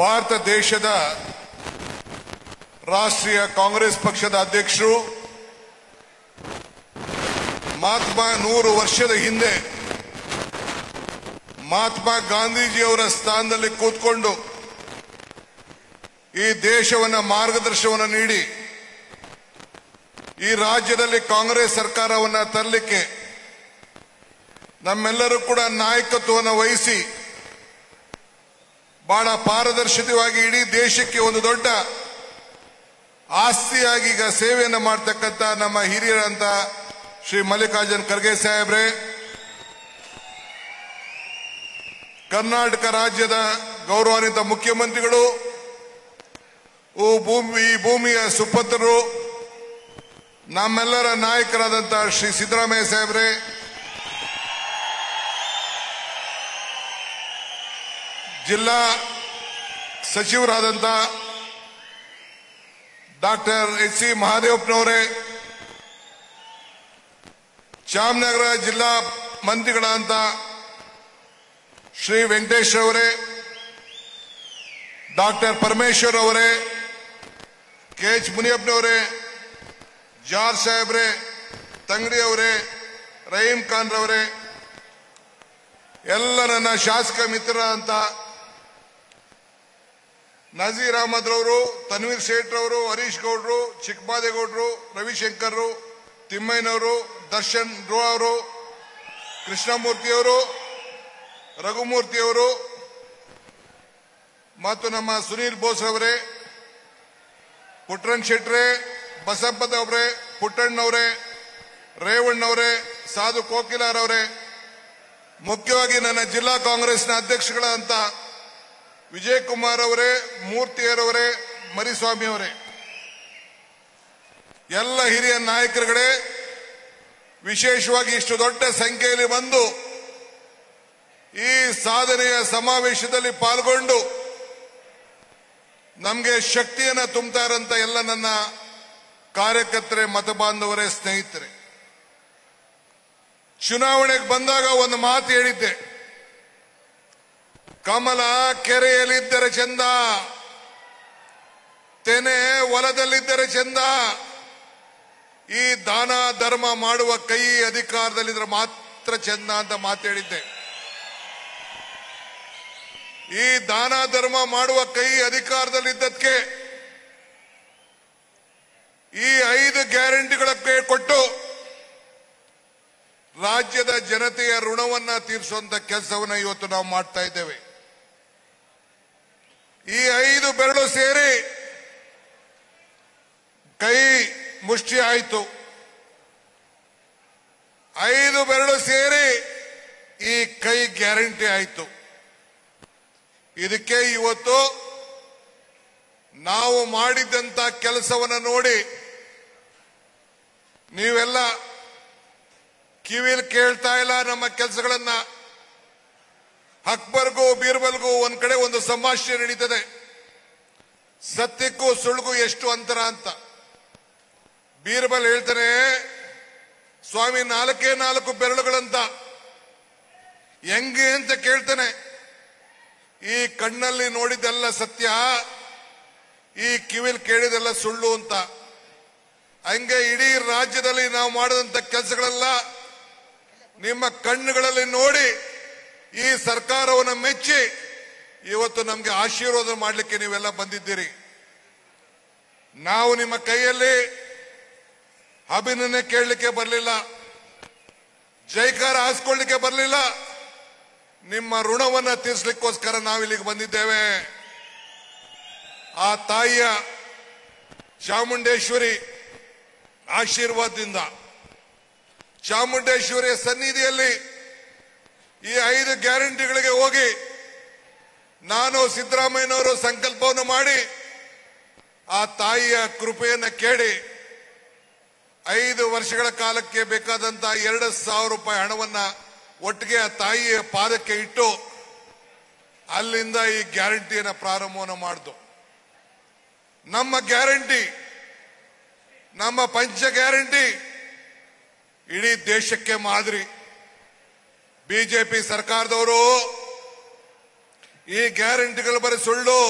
ಭಾರತ ದೇಶದ ರಾಷ್ಟ್ರೀಯ ಕಾಂಗ್ರೆಸ್ ಪಕ್ಷದ ಅಧ್ಯಕ್ಷರು ಮಹಾತ್ಮ 100 ವರ್ಷದ ಹಿಂದೆ ಮಹಾತ್ಮ ಗಾಂಧೀಜಿಯವರ ಸ್ಥಾನದಲ್ಲಿ ಕೂತ್ಕೊಂಡು ಈ ದೇಶವನ್ನ ಮಾರ್ಗದರ್ಶನವನ್ನು ನೀಡಿ ಈ ರಾಜ್ಯದಲ್ಲಿ ಕಾಂಗ್ರೆಸ್ ಸರ್ಕಾರವನ್ನ ತರಲಿಕ್ಕೆ ನಮ್ಮೆಲ್ಲರೂ ಕೂಡ ನಾಯಕತ್ವವನ್ನು ವಹಿಸಿ ಬಹಳ ಪಾರದರ್ಶಕವಾಗಿ ಇಡೀ ದೇಶಕ್ಕೆ ಒಂದು ದೊಡ್ಡ ಆಸ್ತಿಯಾಗಿ ಈಗ ಸೇವೆಯನ್ನು ಮಾಡತಕ್ಕಂತ ನಮ್ಮ ಹಿರಿಯರಂತ ಶ್ರೀ ಮಲ್ಲಿಕಾರ್ಜುನ್ ಖರ್ಗೆ ಸಾಹೇಬ್ರೆ, ಕರ್ನಾಟಕ ರಾಜ್ಯದ ಗೌರವಾನ್ವಿತ ಮುಖ್ಯಮಂತ್ರಿಗಳು, ಈ ಭೂಮಿಯ ಸುಪುತ್ರರು, ನಮ್ಮೆಲ್ಲರ ನಾಯಕರಾದಂತಹ ಶ್ರೀ ಸಿದ್ದರಾಮಯ್ಯ ಸಾಹೇಬ್ರೆ, ಜಿಲ್ಲಾ ಸಚಿವರಾದಂಥ ಡಾಕ್ಟರ್ ಎಚ್.ಸಿ. ಮಹದೇವಪ್ಪನವರೇ, ಚಾಮನಗರ ಜಿಲ್ಲಾ ಮಂತ್ರಿಗಳಾದಂಥ ಶ್ರೀ ವೆಂಕಟೇಶ್ ಅವರೇ, ಡಾಕ್ಟರ್ ಪರಮೇಶ್ವರ್ ಅವರೇ, ಕೆ.ಎಚ್. ಮುನಿಯಪ್ಪನವರೇ, ಜಾರ್ಜ್ ಸಾಹೇಬ್ರೆ, ತಂಗಡಿ ಅವರೇ, ರಹೀಂ ಖಾನ್ ರವರೇ, ಎಲ್ಲ ನನ್ನ ಶಾಸಕ ಮಿತ್ರರಾದಂಥ ನಜೀರ್ ಅಹಮದ್ ರವರು, ತನ್ವೀರ್ ಸೇಠ್ ರವರು, ಹರೀಶ್ ಗೌಡ್ರು, ಚಿಕ್ಕಮಾದೇಗೌಡರು, ರವಿಶಂಕರ್, ತಿಮ್ಮಯ್ಯನವರು, ದರ್ಶನ್ ಧ್ರುವ ಅವರು, ಕೃಷ್ಣಮೂರ್ತಿಯವರು, ರಘುಮೂರ್ತಿಯವರು ಮತ್ತು ನಮ್ಮ ಸುನೀಲ್ ಬೋಸ್ ಅವರೇ, ಪುಟ್ಟಣ್ ಶೆಟ್ರೆ, ಬಸಪ್ಪದವರೇ, ಪುಟ್ಟಣ್ಣವರೇ, ರೇವಣ್ಣವರೇ, ಸಾಧು ಕೋಕಿಲಾರವರೇ, ಮುಖ್ಯವಾಗಿ ನನ್ನ ಜಿಲ್ಲಾ ಕಾಂಗ್ರೆಸ್ನ ಅಧ್ಯಕ್ಷಗಳಂತ ವಿಜಯ್ ಕುಮಾರ್ ಅವರೇ, ಮೂರ್ತಿಯರವರೇ, ಮರಿಸ್ವಾಮಿ ಅವರೇ, ಎಲ್ಲ ಹಿರಿಯ ನಾಯಕರುಗಳೇ, ವಿಶೇಷವಾಗಿ ಇಷ್ಟು ದೊಡ್ಡ ಸಂಖ್ಯೆಯಲ್ಲಿ ಬಂದು ಈ ಸಾಧನೆಯ ಸಮಾವೇಶದಲ್ಲಿ ಪಾಲ್ಗೊಂಡು ನಮಗೆ ಶಕ್ತಿಯನ್ನು ತುಂಬುತ್ತಾ ಇರೋಂಥ ಎಲ್ಲ ನನ್ನ ಕಾರ್ಯಕರ್ತರೇ, ಮತಬಾಂಧವರೇ, ಸ್ನೇಹಿತರೆ, ಚುನಾವಣೆಗೆ ಬಂದಾಗ ಒಂದು ಮಾತು ಹೇಳಿದ್ದೆ, ಕಮಲ ಕೆರೆಯಲ್ಲಿದ್ದರೆ ಚಂದ, ತೆನೆ ಹೊಲದಲ್ಲಿದ್ದರೆ ಚಂದ, ಈ ದಾನ ಧರ್ಮ ಮಾಡುವ ಕೈ ಅಧಿಕಾರದಲ್ಲಿದ್ರೆ ಮಾತ್ರ ಚಂದ ಅಂತ ಮಾತು ಹೇಳಿದ್ದೆ. ಈ ದಾನ ಧರ್ಮ ಮಾಡುವ ಕೈ ಅಧಿಕಾರದಲ್ಲಿದ್ದಕ್ಕೆ ಈ 5 ಗ್ಯಾರಂಟಿಗಳಕ್ಕೆ ಕೊಟ್ಟು ರಾಜ್ಯದ ಜನತೆಯ ಋಣವನ್ನ ತೀರಿಸುವಂತ ಕೆಲಸವನ್ನ ಇವತ್ತು ನಾವು ಮಾಡ್ತಾ ಇದ್ದೇವೆ. ಈ 5 ಬೆರಳು ಸೇರಿ ಕೈ ಮುಷ್ಟಿ ಆಯಿತು. 5 ಬೆರಳು ಸೇರಿ ಈ ಕೈ ಗ್ಯಾರಂಟಿ ಆಯಿತು. ಇದಕ್ಕೆ ಇವತ್ತು ನಾವು ಮಾಡಿದಂತ ಕೆಲಸವನ್ನು ನೋಡಿ ನೀವೆಲ್ಲ ಕಿವಿಲ್ ಕೇಳ್ತಾ ಇಲ್ಲ. ನಮ್ಮ ಕೆಲಸಗಳನ್ನ ಅಕ್ಬರ್ಗೂ ಬೀರ್ಬಲ್ಗೂ ಒಂದ್ ಕಡೆ ಒಂದು ಸಂಭಾಷಣೆ ನಡೀತದೆ, ಸತ್ಯಕ್ಕೂ ಸುಳ್ಳಿಗೂ ಎಷ್ಟು ಅಂತರ ಅಂತ. ಬೀರ್ಬಲ್ ಹೇಳ್ತಾನೆ, ಸ್ವಾಮಿ 4 ಬೆರಳುಗಳಂತ. ಹೆಂಗೆ ಅಂತ ಕೇಳ್ತಾನೆ. ಈ ಕಣ್ಣಲ್ಲಿ ನೋಡಿದೆಲ್ಲ ಸತ್ಯ, ಈ ಕಿವಿಲ್ ಕೇಳಿದೆಲ್ಲ ಸುಳ್ಳು ಅಂತ. ಹಂಗೆ ಇಡೀ ರಾಜ್ಯದಲ್ಲಿ ನಾವು ಮಾಡಿದಂತ ಕೆಲಸಗಳೆಲ್ಲ ನಿಮ್ಮ ಕಣ್ಣುಗಳಲ್ಲಿ ನೋಡಿ ಈ ಸರ್ಕಾರವನ್ನು ಮೆಚ್ಚಿ ಇವತ್ತು ನಮಗೆ ಆಶೀರ್ವಾದ ಮಾಡಲಿಕ್ಕೆ ನೀವೆಲ್ಲ ಬಂದಿದ್ದೀರಿ. ನಾವು ನಿಮ್ಮ ಕೈಯಲ್ಲಿ ಅಭಿನಂದನೆ ಕೇಳಲಿಕ್ಕೆ ಬರಲಿಲ್ಲ, ಜೈಕಾರ ಹಾಸ್ಕೊಳ್ಳಿಕ್ಕೆ ಬರಲಿಲ್ಲ, ನಿಮ್ಮ ಋಣವನ್ನ ತೀರಿಸಲಿಕ್ಕೋಸ್ಕರ ನಾವಿಲ್ಲಿಗೆ ಬಂದಿದ್ದೇವೆ. ಆ ತಾಯಿಯ ಚಾಮುಂಡೇಶ್ವರಿ ಆಶೀರ್ವಾದದಿಂದ, ಚಾಮುಂಡೇಶ್ವರಿಯ ಸನ್ನಿಧಿಯಲ್ಲಿ ಈ 5 ಗ್ಯಾರಂಟಿಗಳಿಗೆ ಹೋಗಿ ನಾನು ಸಿದ್ದರಾಮಯ್ಯನವರು ಸಂಕಲ್ಪವನ್ನು ಮಾಡಿ ಆ ತಾಯಿಯ ಕೃಪೆಯನ್ನು ಕೇಳಿ 5 ವರ್ಷಗಳ ಕಾಲಕ್ಕೆ ಬೇಕಾದಂತ 2,000 ರೂಪಾಯಿ ಹಣವನ್ನ ಒಟ್ಟಿಗೆ ಆ ತಾಯಿಯ ಪಾದಕ್ಕೆ ಇಟ್ಟು ಅಲ್ಲಿಂದ ಈ ಗ್ಯಾರಂಟಿಯನ್ನು ಪ್ರಾರಂಭವನ್ನು ಮಾಡಿತು. ನಮ್ಮ ಗ್ಯಾರಂಟಿ, ನಮ್ಮ ಪಂಚ ಗ್ಯಾರಂಟಿ ಇಡೀ ದೇಶಕ್ಕೆ ಮಾದರಿ. ಬಿಜೆಪಿ ಸರ್ಕಾರದವರು ಈ ಗ್ಯಾರಂಟಿಗಳು ಬರೀ ಸುಳ್ಳು,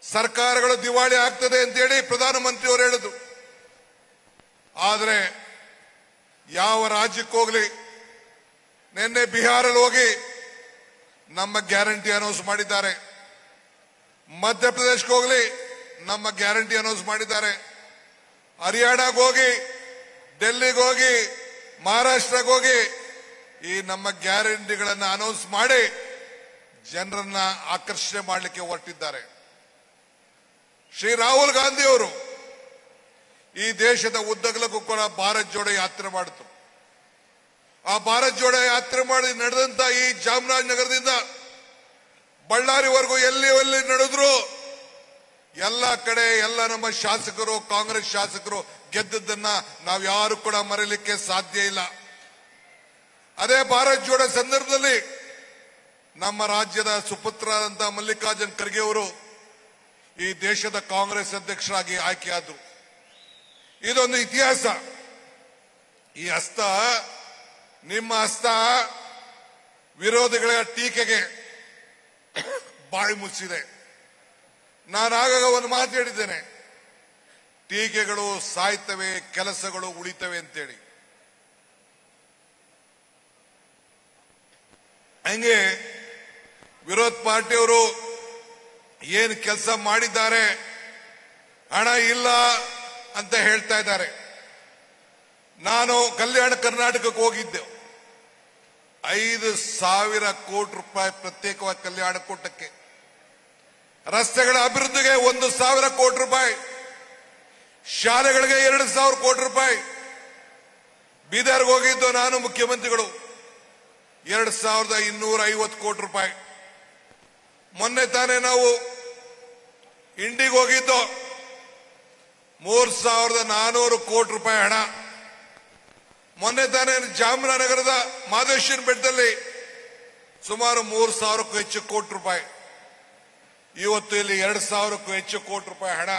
ಸರ್ಕಾರಗಳು ದಿವಾಳಿ ಆಗ್ತದೆ ಅಂತೇಳಿ ಪ್ರಧಾನಮಂತ್ರಿ ಅವರು ಹೇಳಿದ್ರು. ಆದರೆ ಯಾವ ರಾಜ್ಯಕ್ಕೆ ಹೋಗ್ಲಿ, ನಿನ್ನೆ ಬಿಹಾರಲ್ಲಿ ಹೋಗಿ ನಮ್ಮ ಗ್ಯಾರಂಟಿ ಅನೌನ್ಸ್ ಮಾಡಿದ್ದಾರೆ. ಮಧ್ಯಪ್ರದೇಶಕ್ಕೆ ಹೋಗ್ಲಿ ನಮ್ಮ ಗ್ಯಾರಂಟಿ ಅನೌನ್ಸ್ ಮಾಡಿದ್ದಾರೆ. ಹರಿಯಾಣಕ್ಕೆ ಹೋಗಿ, ಡೆಲ್ಲಿಗೆ ಹೋಗಿ, ಮಹಾರಾಷ್ಟ್ರಕ್ಕೆ ಹೋಗಿ ಈ ನಮ್ಮ ಗ್ಯಾರಂಟಿಗಳನ್ನು ಅನೌನ್ಸ್ ಮಾಡಿ ಜನರನ್ನ ಆಕರ್ಷಣೆ ಮಾಡಲಿಕ್ಕೆ ಹೊರಟಿದ್ದಾರೆ. ಶ್ರೀ ರಾಹುಲ್ ಗಾಂಧಿ ಅವರು ಈ ದೇಶದ ಉದ್ದಗಲಕ್ಕೂ ಕೂಡ ಭಾರತ್ ಜೋಡೋ ಯಾತ್ರೆ ಮಾಡಿತು. ಆ ಭಾರತ್ ಜೋಡೋ ಯಾತ್ರೆ ಮಾಡಿ ನಡೆದಂತ ಈ ಚಾಮರಾಜನಗರದಿಂದ ಬಳ್ಳಾರಿವರೆಗೂ ಎಲ್ಲಿ ನಡೆದ್ರು ಎಲ್ಲ ಕಡೆ ಎಲ್ಲ ನಮ್ಮ ಶಾಸಕರು, ಕಾಂಗ್ರೆಸ್ ಶಾಸಕರು ಗೆದ್ದದ್ದನ್ನ ನಾವು ಯಾರು ಕೂಡ ಮರೆಯಲಿಕ್ಕೆ ಸಾಧ್ಯ ಇಲ್ಲ. ಅದೇ ಭಾರತ್ ಜೋಡೋ ಸಂದರ್ಭದಲ್ಲಿ ನಮ್ಮ ರಾಜ್ಯದ ಸುಪುತ್ರರಾದಂತಹ ಮಲ್ಲಿಕಾರ್ಜುನ್ ಖರ್ಗೆ ಅವರು ಈ ದೇಶದ ಕಾಂಗ್ರೆಸ್ ಅಧ್ಯಕ್ಷರಾಗಿ ಆಯ್ಕೆಯಾದರು. ಇದೊಂದು ಇತಿಹಾಸ. ಈ ಹಸ್ತ, ನಿಮ್ಮ ಹಸ್ತ ವಿರೋಧಿಗಳ ಟೀಕೆಗೆ ಬಾಯಿ ಮುಚ್ಚಿದೆ. ನಾನು ಆಗಾಗ ಒಂದು ಮಾತು ಹೇಳಿದ್ದೇನೆ, ಟೀಕೆಗಳು ಸಾಯ್ತವೆ, ಕೆಲಸಗಳು ಉಳಿತವೆ ಅಂತೇಳಿ. ಹಂಗೆ ವಿರೋಧ ಪಾರ್ಟಿಯವರು ಏನು ಕೆಲಸ ಮಾಡಿದ್ದಾರೆ, ಹಣ ಇಲ್ಲ ಅಂತ ಹೇಳ್ತಾ ಇದ್ದಾರೆ. ನಾನು ಕಲ್ಯಾಣ ಕರ್ನಾಟಕಕ್ಕೆ ಹೋಗಿದ್ದೆ. 5,000 ಕೋಟಿ ರೂಪಾಯಿ ಪ್ರತ್ಯೇಕವಾಗಿ ಕಲ್ಯಾಣ ಕೂಟಕ್ಕೆ, ರಸ್ತೆಗಳ ಅಭಿವೃದ್ಧಿಗೆ 1,000 ಕೋಟಿ ರೂಪಾಯಿ, ಶಾಲೆಗಳಿಗೆ 2,000 ಕೋಟಿ ರೂಪಾಯಿ. ಬೀದರ್ಗೆ ಹೋಗಿದ್ದು ನಾನು, ಮುಖ್ಯಮಂತ್ರಿಗಳು 2,250 ಕೋಟಿ ರೂಪಾಯಿ. ಮೊನ್ನೆ ತಾನೇ ನಾವು ಇಂಡಿಗೆ ಹೋಗಿದ್ದು 3,400 ಕೋಟಿ ರೂಪಾಯಿ ಹಣ. ಮೊನ್ನೆ ತಾನೇ ಚಾಮರಾಜನಗರದ ಮಾದೇಶ್ವರ ಬೆಟ್ಟದಲ್ಲಿ ಸುಮಾರು 3,000ಕ್ಕೂ ಹೆಚ್ಚು ಕೋಟಿ ರೂಪಾಯಿ. ಇವತ್ತು ಇಲ್ಲಿ 2,000ಕ್ಕೂ ಹೆಚ್ಚು ಕೋಟಿ ರೂಪಾಯಿ ಹಣ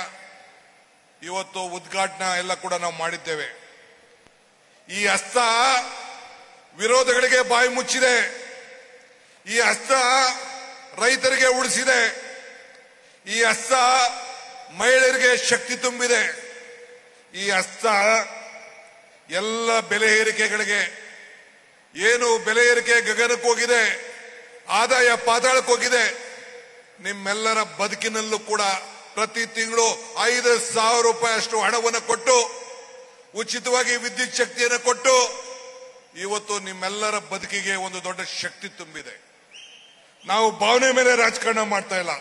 ಇವತ್ತು ಉದ್ಘಾಟನಾ ಎಲ್ಲ ಕೂಡ ನಾವು ಮಾಡಿದ್ದೇವೆ. ಈ ಹಸ್ತ ವಿರೋಧಗಳಿಗೆ ಬಾಯಿ ಮುಚ್ಚಿದೆ. ಈ ಹಸ್ತ ರೈತರಿಗೆ ಉಳಿಸಿದೆ. ಈ ಹಸ್ತ ಮಹಿಳೆಯರಿಗೆ ಶಕ್ತಿ ತುಂಬಿದೆ. ಈ ಹಸ್ತ ಎಲ್ಲ ಬೆಲೆ ಏರಿಕೆಗಳಿಗೆ, ಏನು ಬೆಲೆ ಏರಿಕೆ ಗಗನಕ್ಕೆ ಹೋಗಿದೆ, ಆದಾಯ ಪಾತಾಳಕ್ಕೆ ಹೋಗಿದೆ, ನಿಮ್ಮೆಲ್ಲರ ಬದುಕಿನಲ್ಲೂ ಕೂಡ ಪ್ರತಿ ತಿಂಗಳು 5,000 ರೂಪಾಯಿ ಅಷ್ಟು ಹಣವನ್ನು ಕೊಟ್ಟು, ಉಚಿತವಾಗಿ ವಿದ್ಯುತ್ ಶಕ್ತಿಯನ್ನು ಕೊಟ್ಟು ಇವತ್ತು ನಿಮ್ಮೆಲ್ಲರ ಬದುಕಿಗೆ ಒಂದು ದೊಡ್ಡ ಶಕ್ತಿ ತುಂಬಿದೆ. ನಾವು ಭಾವನೆ ಮೇಲೆ ರಾಜಕಾರಣ ಮಾಡ್ತಾ ಇಲ್ಲ,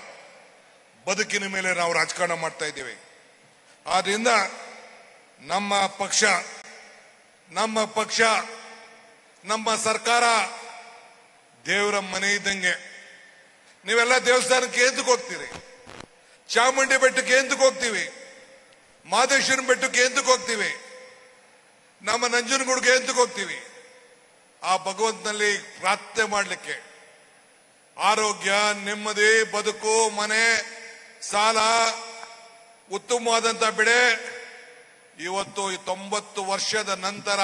ಬದುಕಿನ ಮೇಲೆ ನಾವು ರಾಜಕಾರಣ ಮಾಡ್ತಾ ಇದ್ದೇವೆ. ಆದ್ರಿಂದ ನಮ್ಮ ಪಕ್ಷ, ನಮ್ಮ ಸರ್ಕಾರ ದೇವರ ಮನೆ ಇದ್ದಂಗೆ. ನೀವೆಲ್ಲ ದೇವಸ್ಥಾನಕ್ಕೆ ಎಂತಕ್ಕೆ ಹೋಗ್ತೀರಿ? ಚಾಮುಂಡಿ ಬೆಟ್ಟಕ್ಕೆ ಎಂತಕ್ಕೆ ಹೋಗ್ತೀವಿ? ಮಾದೇಶ್ವರನ ಬೆಟ್ಟಕ್ಕೆ ಎಂತಕ್ಕೆ ಹೋಗ್ತೀವಿ? ನಮ್ಮ ನಂಜನಗೂಡಿಗೆ ಎಂತಕ್ಕೆ ಹೋಗ್ತೀವಿ? ಆ ಭಗವಂತನಲ್ಲಿ ಪ್ರಾರ್ಥನೆ ಮಾಡಲಿಕ್ಕೆ. ಆರೋಗ್ಯ, ನೆಮ್ಮದಿ, ಬದುಕು, ಮನೆ, ಸಾಲ, ಉತ್ತಮವಾದಂತ ಬೆಳೆ. ಇವತ್ತು 90 ವರ್ಷದ ನಂತರ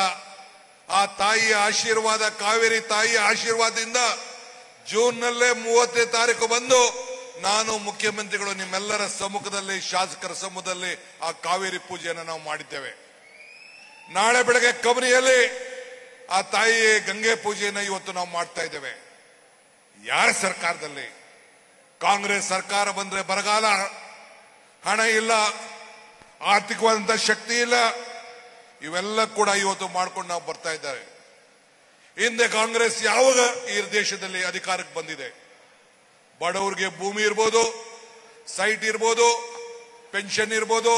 ಆ ತಾಯಿಯ ಆಶೀರ್ವಾದ, ಕಾವೇರಿ ತಾಯಿಯ ಆಶೀರ್ವಾದದಿಂದ ಜೂನ್ನಲ್ಲೇ 30ನೇ ತಾರೀಕು ಬಂದು ನಾನು, ಮುಖ್ಯಮಂತ್ರಿಗಳು ನಿಮ್ಮೆಲ್ಲರ ಸಮ್ಮುಖದಲ್ಲಿ, ಶಾಸಕರ ಸಮ್ಮುಖದಲ್ಲಿ ಆ ಕಾವೇರಿ ಪೂಜೆಯನ್ನು ನಾವು ಮಾಡಿದ್ದೇವೆ. ನಾಳೆ ಬೆಳಗ್ಗೆ ಕಬಿನಿಯಲ್ಲಿ ಆ ತಾಯಿ ಗಂಗೆ ಪೂಜೆಯನ್ನು ಇವತ್ತು ನಾವು ಮಾಡ್ತಾ ಇದ್ದೇವೆ. ಯಾರ ಸರ್ಕಾರದಲ್ಲಿ? ಕಾಂಗ್ರೆಸ್ ಸರ್ಕಾರ ಬಂದ್ರೆ ಬರಗಾಲ, ಹಣ ಇಲ್ಲ, ಆರ್ಥಿಕವಾದಂತ ಶಕ್ತಿ ಇಲ್ಲ, ಇವೆಲ್ಲ ಕೂಡ ಇವತ್ತು ಮಾಡ್ಕೊಂಡು ನಾವು ಬರ್ತಾ ಇದ್ದಾರೆ. ಹಿಂದೆ ಕಾಂಗ್ರೆಸ್ ಯಾವಾಗ ಈ ದೇಶದಲ್ಲಿ ಅಧಿಕಾರಕ್ಕೆ ಬಂದಿದೆ? ಬಡವರಿಗೆ ಭೂಮಿ ಇರ್ಬೋದು, ಸೈಟ್ ಇರ್ಬೋದು, ಪೆನ್ಷನ್ ಇರ್ಬೋದು,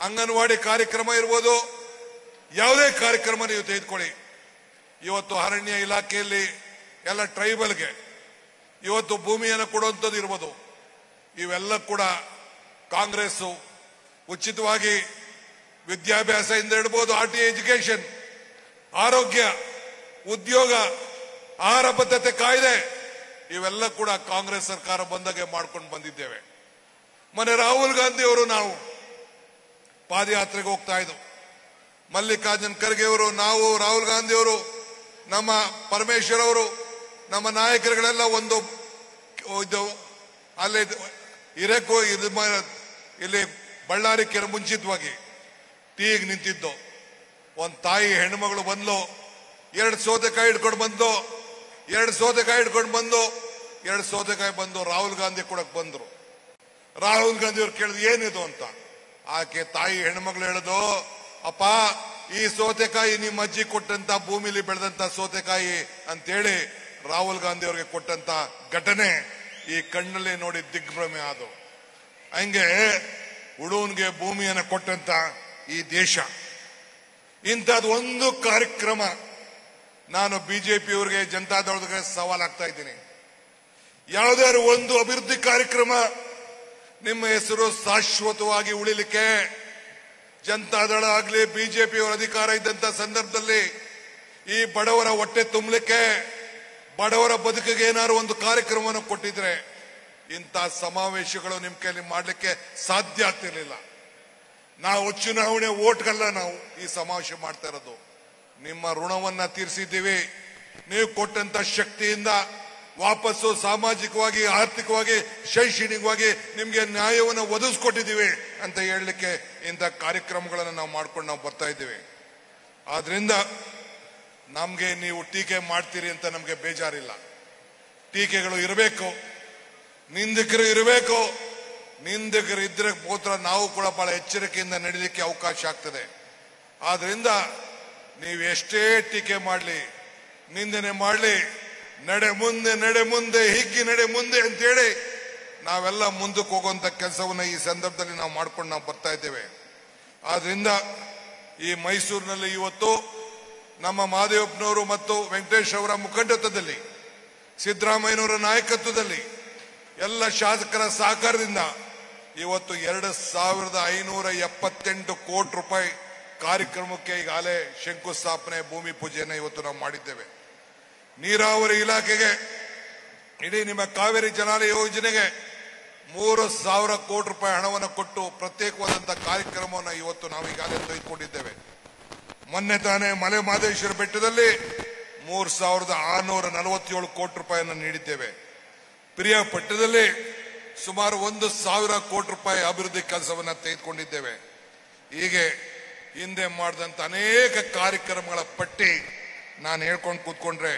ಅಂಗನವಾಡಿ ಕಾರ್ಯಕ್ರಮ ಇರ್ಬೋದು, ಯಾವುದೇ ಕಾರ್ಯಕ್ರಮ ನೀವು ತೆಗೆದುಕೊಳ್ಳಿ. ಇವತ್ತು ಅರಣ್ಯ ಇಲಾಖೆಯಲ್ಲಿ ಎಲ್ಲ ಟ್ರೈಬಲ್ಗೆ ಇವತ್ತು ಭೂಮಿಯನ್ನು ಕೊಡುವಂಥದ್ದು ಇರ್ಬೋದು. ಇವೆಲ್ಲ ಕೂಡ ಕಾಂಗ್ರೆಸ್ ಉಚಿತವಾಗಿ ವಿದ್ಯಾಭ್ಯಾಸದಿಂದ ಹಿಡ್ಬೋದು, RTI ಎಜುಕೇಶನ್, ಆರೋಗ್ಯ, ಉದ್ಯೋಗ, ಆಹಾರ ಭದ್ರತೆ ಕಾಯ್ದೆ, ಇವೆಲ್ಲ ಕೂಡ ಕಾಂಗ್ರೆಸ್ ಸರ್ಕಾರ ಬಂದಾಗೆ ಮಾಡ್ಕೊಂಡು ಬಂದಿದ್ದೇವೆ. ಮೊನ್ನೆ ರಾಹುಲ್ ಗಾಂಧಿ ಅವರು ನಾವು ಪಾದಯಾತ್ರೆಗೆ ಹೋಗ್ತಾ ಇದ್ದೆವು. ಮಲ್ಲಿಕಾರ್ಜುನ್ ಖರ್ಗೆ ಅವರು, ನಾವು, ರಾಹುಲ್ ಗಾಂಧಿ ಅವರು, ನಮ್ಮ ಪರಮೇಶ್ವರ್ ಅವರು, ನಮ್ಮ ನಾಯಕರುಗಳೆಲ್ಲ ಒಂದು ಅಲ್ಲೇ ಇರಕ್ಕೂ ಇಲ್ಲಿ ಬಳ್ಳಾರಿ ಕೆರೆ ಮುಂಚಿತವಾಗಿ ಟೀಗೆ ನಿಂತಿದ್ದು ಒಂದ್ ತಾಯಿ ಹೆಣ್ಮಗಳು ಬಂದ್ಲು, 2 ಸೌತೆಕಾಯಿ ಹಿಡ್ಕೊಂಡು ಬಂದು 2 ಸೌತೆಕಾಯಿ ಬಂದು ರಾಹುಲ್ ಗಾಂಧಿ ಕೊಡಕ್ ಬಂದ್ರು. ರಾಹುಲ್ ಗಾಂಧಿ ಅವ್ರು ಕೇಳಿದ್ರು ಏನಿದು ಅಂತ. ಆಕೆ ತಾಯಿ ಹೆಣ್ಮಗಳು ಹೇಳದು, ಅಪ್ಪ ಈ ಸೌತೆಕಾಯಿ ನಿಮ್ಮ ಅಜ್ಜಿ ಕೊಟ್ಟಂತ ಭೂಮಿಲಿ ಬೆಳೆದಂತ ಸೌತೆಕಾಯಿ ಅಂತೇಳಿ ರಾಹುಲ್ ಗಾಂಧಿ ಅವ್ರಿಗೆ ಕೊಟ್ಟಂತ ಘಟನೆ ಈ ಕಣ್ಣಲ್ಲಿ ನೋಡಿ ದಿಗ್ಭ್ರಮೆ ಆದು. ಹಂಗೆ ಉಳುವನ್ಗೆ ಭೂಮಿಯನ್ನು ಕೊಟ್ಟಂತ ಈ ದೇಶ. ಇಂಥದ್ದು ಒಂದು ಕಾರ್ಯಕ್ರಮ ನಾನು ಬಿಜೆಪಿ ಅವರಿಗೆ ಜನತಾದಳಕ್ಕೆ ಸವಾಲಾಗ್ತಾ ಇದ್ದೀನಿ. ಯಾವುದಾದ್ರು ಒಂದು ಅಭಿವೃದ್ಧಿ ಕಾರ್ಯಕ್ರಮ ನಿಮ್ಮ ಹೆಸರು ಶಾಶ್ವತವಾಗಿ ಉಳಿಲಿಕ್ಕೆ ಜನತಾದಳ ಆಗ್ಲಿ ಬಿಜೆಪಿ ಅವರ ಅಧಿಕಾರ ಇದ್ದಂತ ಸಂದರ್ಭದಲ್ಲಿ ಈ ಬಡವರ ಹೊಟ್ಟೆ ತುಂಬಲಿಕ್ಕೆ ಬಡವರ ಬದುಕಿಗೆ ಏನಾದ್ರು ಒಂದು ಕಾರ್ಯಕ್ರಮವನ್ನು ಕೊಟ್ಟಿದ್ರೆ ಇಂಥ ಸಮಾವೇಶಗಳು ನಿಮ್ ಕೈಲಿ ಮಾಡ್ಲಿಕ್ಕೆ ಸಾಧ್ಯ ಆಗ್ತಿರ್ಲಿಲ್ಲ. ನಾವು ಚುನಾವಣೆ ಓಟ್ಗಲ್ಲ ನಾವು ಈ ಸಮಾವೇಶ ಮಾಡ್ತಾ ಇರೋದು. ನಿಮ್ಮ ಋಣವನ್ನ ತೀರಿಸಿದ್ದೀವಿ. ನೀವು ಕೊಟ್ಟಂತ ಶಕ್ತಿಯಿಂದ ವಾಪಸ್ಸು ಸಾಮಾಜಿಕವಾಗಿ, ಆರ್ಥಿಕವಾಗಿ, ಶೈಕ್ಷಣಿಕವಾಗಿ ನಿಮ್ಗೆ ನ್ಯಾಯವನ್ನು ಒದಗಿಸ್ಕೊಟ್ಟಿದ್ದೀವಿ ಅಂತ ಹೇಳಲಿಕ್ಕೆ ಇಂಥ ಕಾರ್ಯಕ್ರಮಗಳನ್ನು ನಾವು ಮಾಡ್ಕೊಂಡು ನಾವು ಬರ್ತಾ ಇದ್ದೀವಿ. ಆದ್ರಿಂದ ನಮ್ಗೆ ನೀವು ಟೀಕೆ ಮಾಡ್ತೀರಿ ಅಂತ ನಮ್ಗೆ ಬೇಜಾರಿಲ್ಲ. ಟೀಕೆಗಳು ಇರಬೇಕು, ನಿಂದಕರು ಇರಬೇಕು. ನಿಂದಕರು ಇದ್ರೆ ಮಾತ್ರ ನಾವು ಕೂಡ ಬಹಳ ಎಚ್ಚರಿಕೆಯಿಂದ ನಡೀಲಿಕ್ಕೆ ಅವಕಾಶ ಆಗ್ತದೆ. ಆದ್ರಿಂದ ನೀವು ಎಷ್ಟೇ ಟೀಕೆ ಮಾಡಲಿ, ನಿಂದನೆ ಮಾಡಲಿ, ನಡೆ ಮುಂದೆ ಹಿಗ್ಗಿ ನಡೆ ಮುಂದೆ ಅಂತೇಳಿ ನಾವೆಲ್ಲ ಮುಂದಕ್ಕೆ ಹೋಗುವಂತ ಕೆಲಸವನ್ನ ಈ ಸಂದರ್ಭದಲ್ಲಿ ನಾವು ಮಾಡ್ಕೊಂಡು ನಾವು ಬರ್ತಾ ಇದ್ದೇವೆ. ಆದ್ರಿಂದ ಈ ಮೈಸೂರಿನಲ್ಲಿ ಇವತ್ತು ನಮ್ಮ ಮಹದೇವಪ್ಪನವರು ಮತ್ತು ವೆಂಕಟೇಶ್ ಅವರ ಮುಖಂಡತ್ವದಲ್ಲಿ, ಸಿದ್ದರಾಮಯ್ಯನವರ ನಾಯಕತ್ವದಲ್ಲಿ, ಎಲ್ಲ ಶಾಸಕರ ಸಹಕಾರದಿಂದ ಇವತ್ತು 2578 ಕೋಟಿ ರೂಪಾಯಿ ಕಾರ್ಯಕ್ರಮಕ್ಕೆ ಈಗಾಗಲೇ ಶಂಕುಸ್ಥಾಪನೆ, ಭೂಮಿ ಪೂಜೆಯನ್ನು ಇವತ್ತು ನಾವು ಮಾಡಿದ್ದೇವೆ. ನೀರಾವರಿ ಇಲಾಖೆಗೆ, ಇಡೀ ನಿಮ್ಮ ಕಾವೇರಿ ಜಲಾನಯ ಯೋಜನೆಗೆ 3,000 ಕೋಟಿ ರೂಪಾಯಿ ಹಣವನ್ನು ಕೊಟ್ಟು ಪ್ರತ್ಯೇಕವಾದಂತಹ ಕಾರ್ಯಕ್ರಮವನ್ನು ಇವತ್ತು ನಾವು ಈಗಾಗಲೇ ತೆಗೆದುಕೊಂಡಿದ್ದೇವೆ. ಮೊನ್ನೆ ತಾನೇ ಮಲೆ ಮಹದೇಶ್ವರ ಬೆಟ್ಟದಲ್ಲಿ 3,647 ಕೋಟಿ ರೂಪಾಯಿಯನ್ನು ನೀಡಿದ್ದೇವೆ. ಪ್ರಿಯಾಪಟ್ಟಣದಲ್ಲಿ ಸುಮಾರು 1,000 ಕೋಟಿ ರೂಪಾಯಿ ಅಭಿವೃದ್ಧಿ ಕೆಲಸವನ್ನ ತೆಗೆದುಕೊಂಡಿದ್ದೇವೆ. ಹೀಗೆ ಹಿಂದೆ ಮಾಡಿದಂತ ಅನೇಕ ಕಾರ್ಯಕ್ರಮಗಳ ಪಟ್ಟಿ ನಾನು ಹೇಳ್ಕೊಂಡು ಕೂತ್ಕೊಂಡ್ರೆ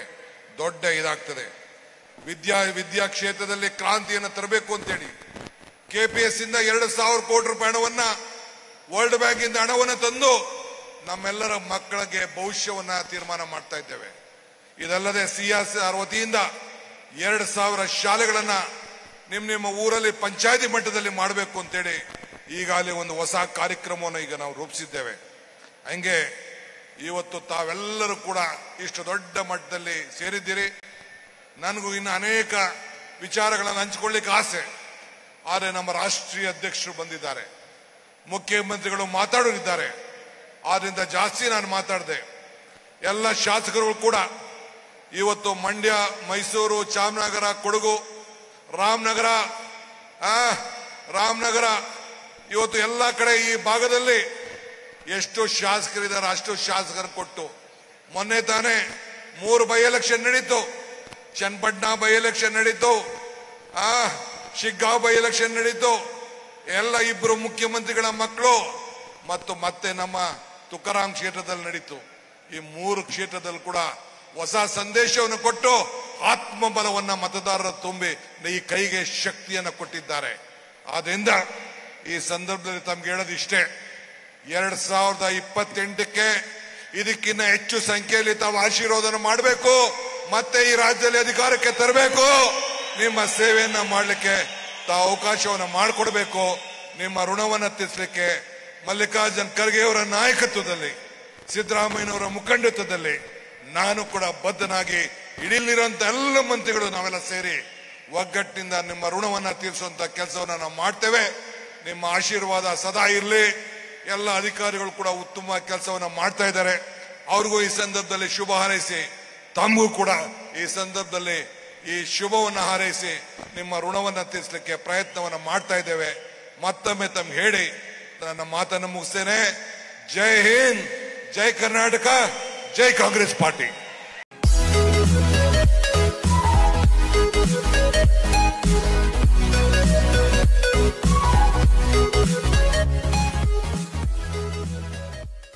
ದೊಡ್ಡ ಇದಾಗ್ತದೆ. ವಿದ್ಯಾ ಕ್ಷೇತ್ರದಲ್ಲಿ ಕ್ರಾಂತಿಯನ್ನು ತರಬೇಕು ಅಂತೇಳಿ KPS ಇಂದ 2,000 ಕೋಟಿ ರೂಪಾಯಿ ಹಣವನ್ನ, ವರ್ಲ್ಡ್ ಬ್ಯಾಂಕ್ ಇಂದ ಹಣವನ್ನು ತಂದು ನಮ್ಮೆಲ್ಲರ ಮಕ್ಕಳಿಗೆ ಭವಿಷ್ಯವನ್ನ ತೀರ್ಮಾನ ಮಾಡ್ತಾ ಇದ್ದೇವೆ. ಇದಲ್ಲದೆ CSR ವತಿಯಿಂದ 2,000 ಶಾಲೆಗಳನ್ನ ನಿಮ್ಮ ಊರಲ್ಲಿ ಪಂಚಾಯತಿ ಮಟ್ಟದಲ್ಲಿ ಮಾಡಬೇಕು ಅಂತೇಳಿ ಈಗಾಗಲೇ ಒಂದು ಹೊಸ ಕಾರ್ಯಕ್ರಮವನ್ನು ಈಗ ನಾವು ರೂಪಿಸಿದ್ದೇವೆ. ಹಂಗೆ ಇವತ್ತು ತಾವೆಲ್ಲರೂ ಕೂಡ ಇಷ್ಟು ದೊಡ್ಡ ಮಟ್ಟದಲ್ಲಿ ಸೇರಿದ್ದೀರಿ. ನನಗೂ ಇನ್ನು ಅನೇಕ ವಿಚಾರಗಳನ್ನು ಹಂಚಿಕೊಳ್ಳಿಕ್ಕೆ ಆಸೆ. ಆದರೆ ನಮ್ಮ ರಾಷ್ಟ್ರೀಯ ಅಧ್ಯಕ್ಷರು ಬಂದಿದ್ದಾರೆ, ಮುಖ್ಯಮಂತ್ರಿಗಳು ಮಾತಾಡೋರಿದ್ದಾರೆ. ಆದ್ರಿಂದ ಜಾಸ್ತಿ ನಾನು ಮಾತಾಡಿದೆ. ಎಲ್ಲ ಶಾಸಕರು ಕೂಡ ಇವತ್ತು ಮಂಡ್ಯ, ಮೈಸೂರು, ಚಾಮರಾಜನಗರ, ಕೊಡಗು, ರಾಮನಗರ ಇವತ್ತು ಎಲ್ಲ ಕಡೆ ಈ ಭಾಗದಲ್ಲಿ ಎಷ್ಟು ಶಾಸಕರಿದ್ದಾರೆ ಅಷ್ಟು ಶಾಸಕರು ಕೊಟ್ಟು, ಮೊನ್ನೆ ತಾನೇ 3 ಬೈ ಎಲೆಕ್ಷನ್ ನಡೀತು. ಚನ್ನಪಟ್ಟಣ ಬೈ ಎಲೆಕ್ಷನ್ ನಡೀತು, ಶಿಗ್ಗಾಂವ್ ಬೈ ಎಲೆಕ್ಷನ್ ನಡೀತು. ಎಲ್ಲ 2 ಮುಖ್ಯಮಂತ್ರಿಗಳ ಮಕ್ಕಳು ಮತ್ತು ಮತ್ತೆ ನಮ್ಮ ತುಕಾರಾಮ್ ಕ್ಷೇತ್ರದಲ್ಲಿ ನಡೀತು. ಈ 3 ಕ್ಷೇತ್ರದಲ್ಲಿ ಕೂಡ ಹೊಸ ಸಂದೇಶವನ್ನು ಕೊಟ್ಟು ಆತ್ಮಬಲವನ್ನ ಮತದಾರರ ತುಂಬಿ ಈ ಕೈಗೆ ಶಕ್ತಿಯನ್ನು ಕೊಟ್ಟಿದ್ದಾರೆ. ಆದ್ರಿಂದ ಈ ಸಂದರ್ಭದಲ್ಲಿ ತಮ್ಗೆ ಹೇಳೋದು ಇಷ್ಟೇ, 2028ಕ್ಕೆ ಇದಕ್ಕಿಂತ ಹೆಚ್ಚು ಸಂಖ್ಯೆಯಲ್ಲಿ ತಾವು ಆಶೀರ್ವಾದನ ಮಾಡಬೇಕು, ಮತ್ತೆ ಈ ರಾಜ್ಯದಲ್ಲಿ ಅಧಿಕಾರಕ್ಕೆ ತರಬೇಕು. ನಿಮ್ಮ ಸೇವೆಯನ್ನ ಮಾಡಲಿಕ್ಕೆ ತಾವು ಅವಕಾಶವನ್ನು ಮಾಡಿಕೊಡ್ಬೇಕು. ನಿಮ್ಮ ಋಣವನ್ನು ತೀರಿಸಲಿಕ್ಕೆ ಮಲ್ಲಿಕಾರ್ಜುನ್ ಖರ್ಗೆ ಅವರ ನಾಯಕತ್ವದಲ್ಲಿ, ಸಿದ್ದರಾಮಯ್ಯನವರ ಮುಖಂಡತ್ವದಲ್ಲಿ ನಾನು ಕೂಡ ಬದ್ಧನಾಗಿ, ಇಡೀಲಿರುವಂತ ಎಲ್ಲ ಮಂತ್ರಿಗಳು ನಾವೆಲ್ಲ ಸೇರಿ ಒಗ್ಗಟ್ಟಿನಿಂದ ನಿಮ್ಮ ಋಣವನ್ನ ತೀರಿಸುವಂತ ಕೆಲಸವನ್ನ ನಾವು ಮಾಡ್ತೇವೆ. ನಿಮ್ಮ ಆಶೀರ್ವಾದ ಸದಾ ಇರಲಿ. ಎಲ್ಲ ಅಧಿಕಾರಿಗಳು ಕೂಡ ಉತ್ತಮ ಕೆಲಸವನ್ನ ಮಾಡ್ತಾ ಇದ್ದಾರೆ. ಅವ್ರಿಗೂ ಈ ಸಂದರ್ಭದಲ್ಲಿ ಶುಭ ಹಾರೈಸಿ, ತಮಗೂ ಕೂಡ ಈ ಸಂದರ್ಭದಲ್ಲಿ ಈ ಶುಭವನ್ನ ಹಾರೈಸಿ ನಿಮ್ಮ ಋಣವನ್ನ ತೀರಿಸಲಿಕ್ಕೆ ಪ್ರಯತ್ನವನ್ನ ಮಾಡ್ತಾ ಇದ್ದೇವೆ. ಮತ್ತೊಮ್ಮೆ ತಮ್ಗೆ ಹೇಳಿ ನನ್ನ ಮಾತನ್ನು ಮುಗಿಸ್ತೇನೆ. ಜೈ ಹಿಂದ್, ಜೈ ಕರ್ನಾಟಕ, ಜೈ ಕಾಂಗ್ರೆಸ್ ಪಾರ್ಟಿ.